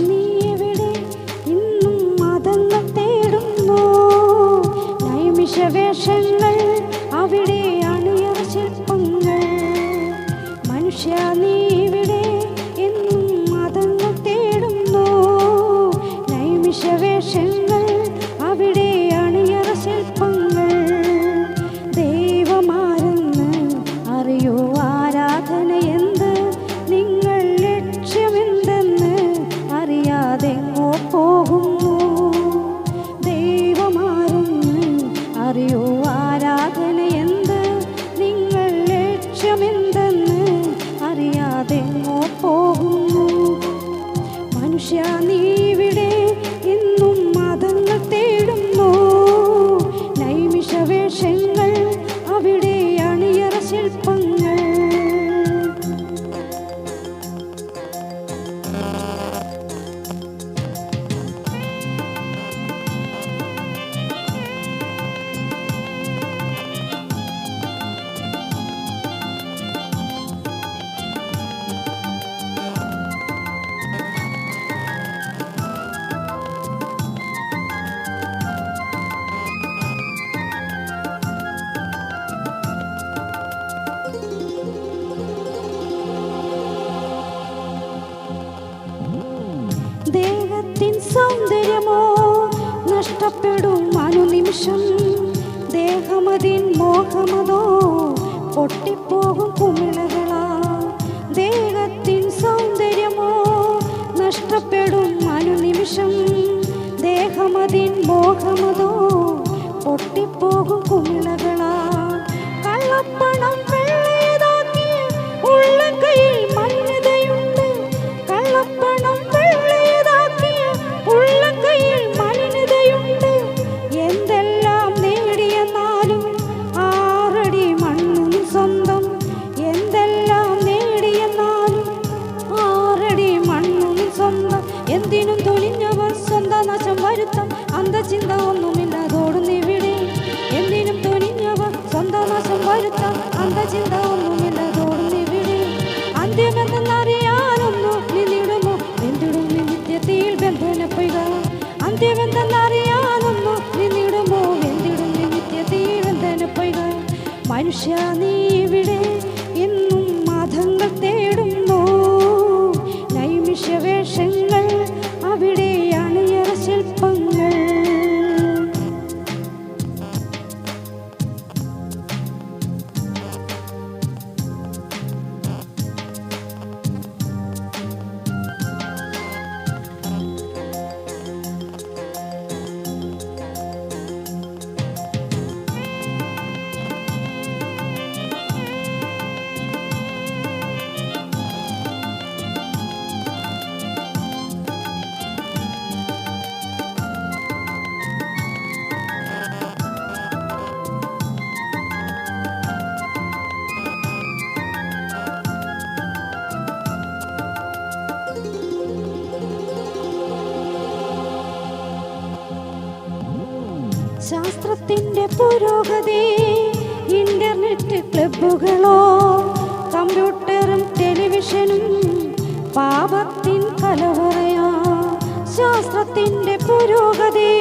നീ എവിടെ ഇന്നും മതങ്ങൾ തേടുന്നു നൈമിഷവേഷങ്ങൾ അവിടെ അണിയറ ശില്പങ്ങൾ മനുഷ്യ നീ എവിടെ എന്നും മതങ്ങൾ തേടുന്നു നൈമിഷവേഷങ്ങൾ അവിടെ അണിയറ ശില്പങ്ങൾ ദൈവമാരെന്ന് അറിയോ ആരാധന എന്ത് നിങ്ങൾ ലക്ഷ്യമെന്തെന്ന് അറിയാതെങ്ങോ പോകുന്നു ദൈവമാരെന്ന് അറിയോ ആരാധന എന്ത് നിങ്ങൾ ലക്ഷ്യമെന്തെന്ന് അറിയാതെങ്ങോ പോകുന്നു മനുഷ്യ നീ ഇവിടെ ഇന്നും മതങ്ങൾ തേടുന്നു നൈമിഷവേഷങ്ങൾ അവിടെ അണിയറ ശില്പങ്ങൾ ദേഹത്തിൻ സൗന്ദര്യമോ നഷ്ടപ്പെടും അനുനിമിഷം ദേഹമതിൻ മോഹമതോ പൊട്ടിപ്പോകും കുമിളകളാ ദേഹത്തിൻ സൗന്ദര്യമോ നഷ്ടപ്പെടും അനുനിമിഷം ദേഹമതിൻ മോഹമതോ പൊട്ടിപ്പോകും കുമിളകളാ കള്ളപ്പണം വെള്ളയതാക്കി ഉള്ളകൈയിൽ മലിനതയുണ്ട് കള്ളപ്പണം ഉള്ളകൈയിൽ മലിനതയുണ്ട് എന്തെല്ലാം നേടിയെന്നാലും ആറടി മണ്ണും സ്വന്തം എന്തെല്ലാം നേടിയെന്നാലും ആറടി മണ്ണും സ്വന്തം എന്തിനും തൊലിഞ്ഞവർ സ്വന്തം നാശം വരുത്താം അന്തചിന്ത ഒന്നുമില്ലാതോടുന്നിവിടെ എന്തിനും തൊലിഞ്ഞവർ സ്വന്തം നാശം വരുത്താം അന്തചിന്ത ഒന്നുമില്ലാതോടുന്നിവിടെ അന്ത്യമെന്തെന്നറിയാനൊന്നു നിന്നിടുമോ വെന്തിടും നിത്യത്തിൽ ബന്ധനപ്പെടുക അന്ത്യമെന്തെന്നറിയാനൊന്നു നിന്നിടുമോ വെന്തിടും നിത്യത്തിൽ ബന്ധനപ്പെടുക മനുഷ്യ നീ ഇവിടെ എന്നും മതങ്ങൾ തേടുന്നു നൈമിഷവേഷങ്ങൾ അവിടെ അണിയറ ശില്പങ്ങൾ ശാസ്ത്രത്തിന്റെ പുരോഗതി ഇന്റർനെറ്റ് ക്ലബ്ബുകളോ കമ്പ്യൂട്ടറും ടെലിവിഷനും പാപത്തിൻ കലവറയാ ശാസ്ത്രത്തിന്റെ പുരോഗതി